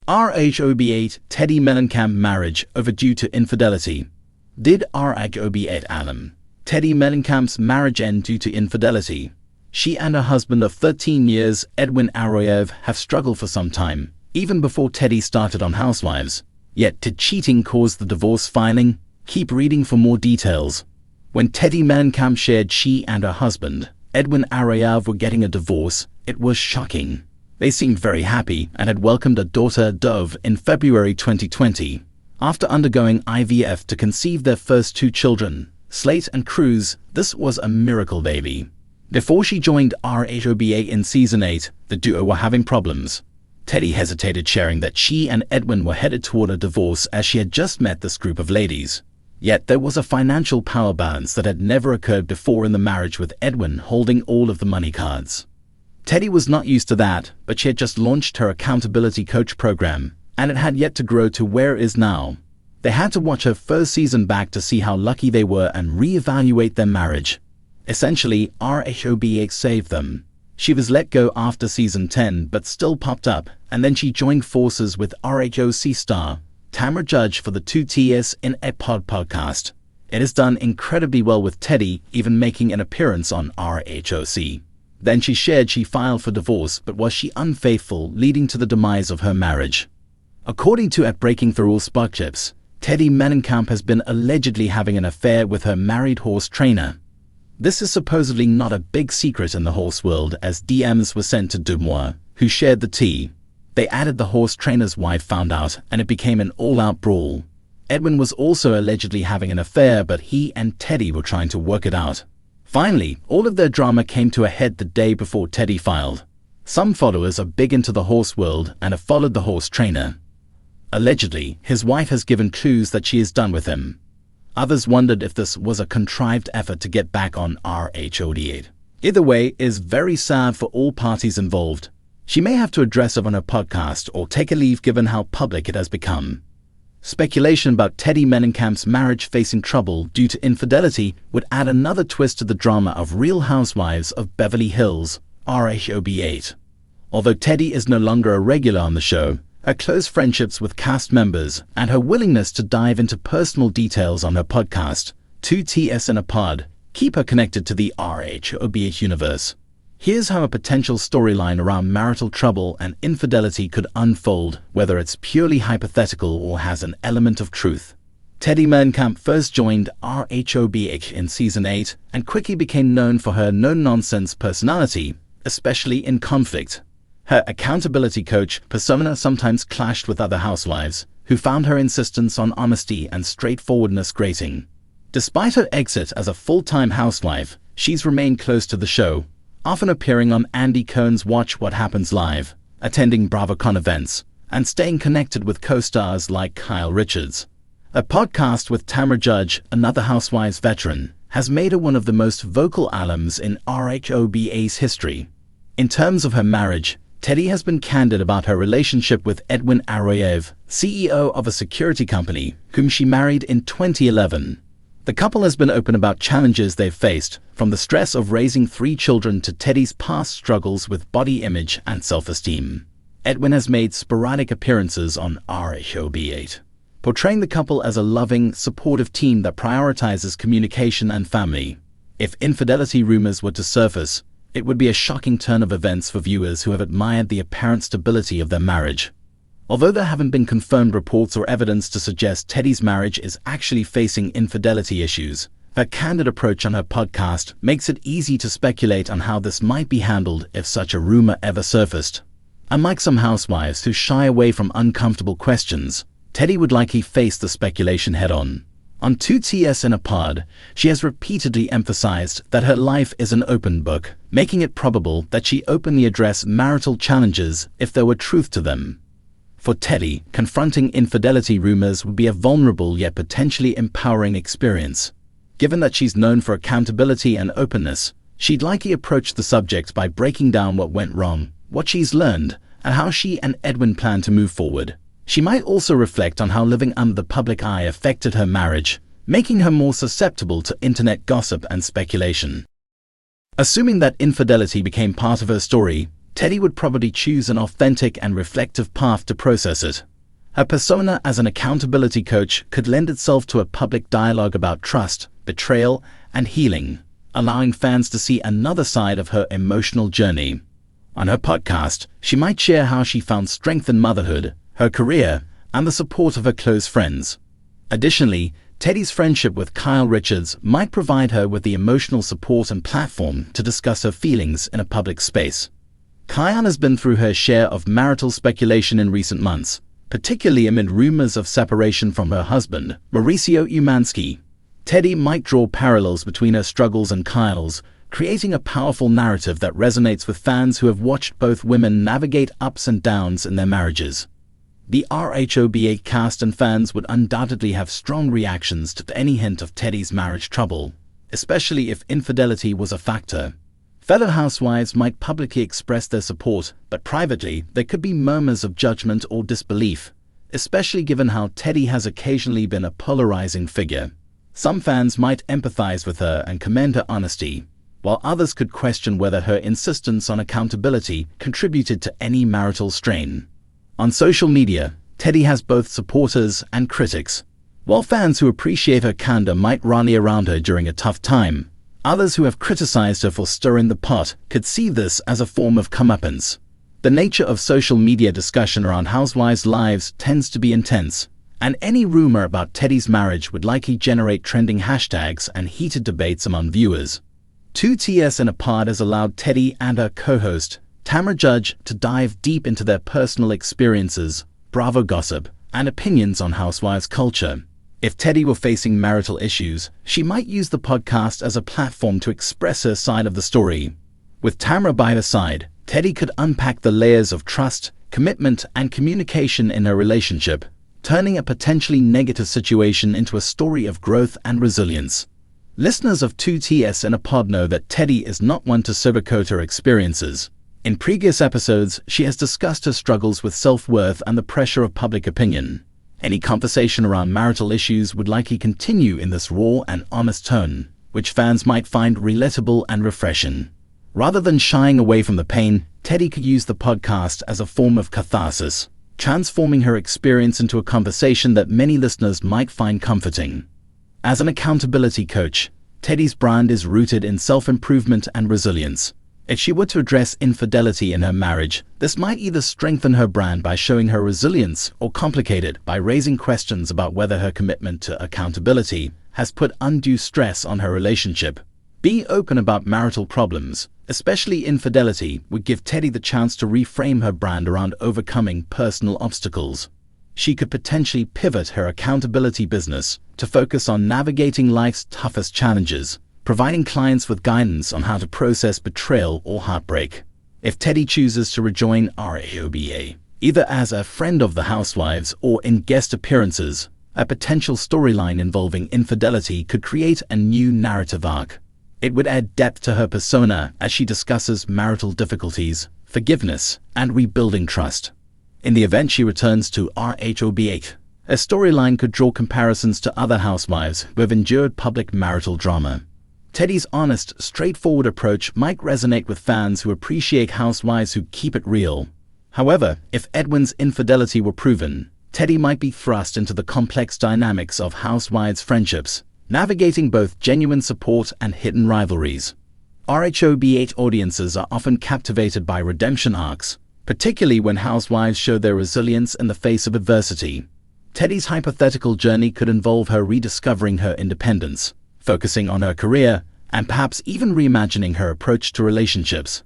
RHOBH Teddi Mellencamp marriage overdue to infidelity. Did RHOBH alum Teddi Mellencamp's marriage end due to infidelity? She and her husband of 13 years, Edwin RHOBH, have struggled for some time, even before Teddi started on Housewives. Yet did cheating cause the divorce filing? Keep reading for more details. When Teddi Mellencamp shared she and her husband, Edwin RHOBH, were getting a divorce, it was shocking. They seemed very happy and had welcomed a daughter, Dove, in February 2020. After undergoing IVF to conceive their first two children, Slate and Cruz, this was a miracle baby. Before she joined RHOBH in Season 8, the duo were having problems. Teddi hesitated, sharing that she and Edwin were headed toward a divorce as she had just met this group of ladies. Yet there was a financial power balance that had never occurred before in the marriage, with Edwin holding all of the money cards. Teddi was not used to that, but she had just launched her accountability coach program, and it had yet to grow to where it is now. They had to watch her first season back to see how lucky they were and re-evaluate their marriage. Essentially, RHOBH saved them. She was let go after season 10 but still popped up, and then she joined forces with RHOC star Tamra Judge for the 2TS in a podcast. It has done incredibly well, with Teddi even making an appearance on RHOC. Then she shared she filed for divorce, but was she unfaithful, leading to the demise of her marriage. According to Breaking the Rules Sparkships, Teddi Mellencamp has been allegedly having an affair with her married horse trainer. This is supposedly not a big secret in the horse world, as DMs were sent to Dumois, who shared the tea. They added the horse trainer's wife found out, and it became an all-out brawl. Edwin was also allegedly having an affair, but he and Teddi were trying to work it out. Finally, all of their drama came to a head the day before Teddi filed. Some followers are big into the horse world and have followed the horse trainer. Allegedly, his wife has given clues that she is done with him. Others wondered if this was a contrived effort to get back on RHOBH. Either way, it is very sad for all parties involved. She may have to address it on her podcast or take a leave, given how public it has become. Speculation about Teddi Mellencamp's marriage facing trouble due to infidelity would add another twist to the drama of Real Housewives of Beverly Hills, RHOBH. Although Teddi is no longer a regular on the show, her close friendships with cast members and her willingness to dive into personal details on her podcast, 2TS in a Pod, keep her connected to the RHOBH universe. Here's how a potential storyline around marital trouble and infidelity could unfold, whether it's purely hypothetical or has an element of truth. Teddi Mellencamp first joined RHOBH in Season 8 and quickly became known for her no-nonsense personality, especially in conflict. Her accountability coach persona sometimes clashed with other housewives, who found her insistence on honesty and straightforwardness grating. Despite her exit as a full-time housewife, she's remained close to the show, often appearing on Andy Cohen's Watch What Happens Live, attending BravoCon events, and staying connected with co-stars like Kyle Richards. A podcast with Tamra Judge, another Housewives veteran, has made her one of the most vocal alums in RHOBH's history. In terms of her marriage, Teddi has been candid about her relationship with Edwin RHOBH, CEO of a security company, whom she married in 2011. The couple has been open about challenges they've faced, from the stress of raising 3 children to Teddi's past struggles with body image and self-esteem. Edwin has made sporadic appearances on RHOBH, portraying the couple as a loving, supportive team that prioritizes communication and family. If infidelity rumors were to surface, it would be a shocking turn of events for viewers who have admired the apparent stability of their marriage. Although there haven't been confirmed reports or evidence to suggest Teddi's marriage is actually facing infidelity issues, her candid approach on her podcast makes it easy to speculate on how this might be handled if such a rumor ever surfaced. Unlike some housewives who shy away from uncomfortable questions, Teddi would likely face the speculation head-on. On 2TS in a Pod, she has repeatedly emphasized that her life is an open book, making it probable that she openly address marital challenges if there were truth to them. For Teddi, confronting infidelity rumors would be a vulnerable yet potentially empowering experience. Given that she's known for accountability and openness, she'd likely approach the subject by breaking down what went wrong, what she's learned, and how she and Edwin plan to move forward. She might also reflect on how living under the public eye affected her marriage, making her more susceptible to internet gossip and speculation. Assuming that infidelity became part of her story, Teddi would probably choose an authentic and reflective path to process it. Her persona as an accountability coach could lend itself to a public dialogue about trust, betrayal, and healing, allowing fans to see another side of her emotional journey. On her podcast, she might share how she found strength in motherhood, her career, and the support of her close friends. Additionally, Teddi's friendship with Kyle Richards might provide her with the emotional support and platform to discuss her feelings in a public space. Kyle has been through her share of marital speculation in recent months, particularly amid rumors of separation from her husband, Mauricio Umansky. Teddi might draw parallels between her struggles and Kyle's, creating a powerful narrative that resonates with fans who have watched both women navigate ups and downs in their marriages. The RHOBH cast and fans would undoubtedly have strong reactions to any hint of Teddi's marriage trouble, especially if infidelity was a factor. Fellow housewives might publicly express their support, but privately there could be murmurs of judgment or disbelief, especially given how Teddi has occasionally been a polarizing figure. Some fans might empathize with her and commend her honesty, while others could question whether her insistence on accountability contributed to any marital strain. On social media, Teddi has both supporters and critics. While fans who appreciate her candor might rally around her during a tough time, others who have criticized her for stirring the pot could see this as a form of comeuppance. The nature of social media discussion around housewives' lives tends to be intense, and any rumor about Teddi's marriage would likely generate trending hashtags and heated debates among viewers. 2TS in a Pod has allowed Teddi and her co-host, Tamra Judge, to dive deep into their personal experiences, Bravo gossip, and opinions on housewives culture. If Teddi were facing marital issues, she might use the podcast as a platform to express her side of the story. With Tamra by her side, Teddi could unpack the layers of trust, commitment, and communication in her relationship, turning a potentially negative situation into a story of growth and resilience. Listeners of 2TS in a Pod know that Teddi is not one to sugarcoat her experiences. In previous episodes, she has discussed her struggles with self-worth and the pressure of public opinion. Any conversation around marital issues would likely continue in this raw and honest tone, which fans might find relatable and refreshing. Rather than shying away from the pain, Teddi could use the podcast as a form of catharsis, transforming her experience into a conversation that many listeners might find comforting. As an accountability coach, Teddi's brand is rooted in self-improvement and resilience. If she were to address infidelity in her marriage, this might either strengthen her brand by showing her resilience or complicate it by raising questions about whether her commitment to accountability has put undue stress on her relationship. Being open about marital problems, especially infidelity, would give Teddi the chance to reframe her brand around overcoming personal obstacles. She could potentially pivot her accountability business to focus on navigating life's toughest challenges, providing clients with guidance on how to process betrayal or heartbreak. If Teddi chooses to rejoin RHOBH, either as a friend of the housewives or in guest appearances, a potential storyline involving infidelity could create a new narrative arc. It would add depth to her persona as she discusses marital difficulties, forgiveness, and rebuilding trust. In the event she returns to RHOBH, a storyline could draw comparisons to other housewives who have endured public marital drama. Teddi's honest, straightforward approach might resonate with fans who appreciate housewives who keep it real. However, if Edwin's infidelity were proven, Teddi might be thrust into the complex dynamics of housewives' friendships, navigating both genuine support and hidden rivalries. RHOBH audiences are often captivated by redemption arcs, particularly when housewives show their resilience in the face of adversity. Teddi's hypothetical journey could involve her rediscovering her independence, focusing on her career, and perhaps even reimagining her approach to relationships.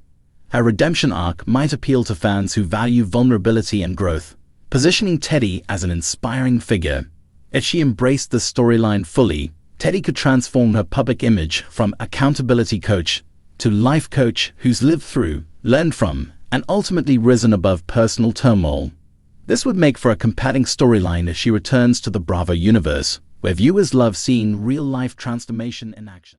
Her redemption arc might appeal to fans who value vulnerability and growth, positioning Teddi as an inspiring figure. If she embraced this storyline fully, Teddi could transform her public image from accountability coach to life coach who's lived through, learned from, and ultimately risen above personal turmoil. This would make for a compelling storyline as she returns to the Bravo universe, where viewers love seeing real-life transformation in action.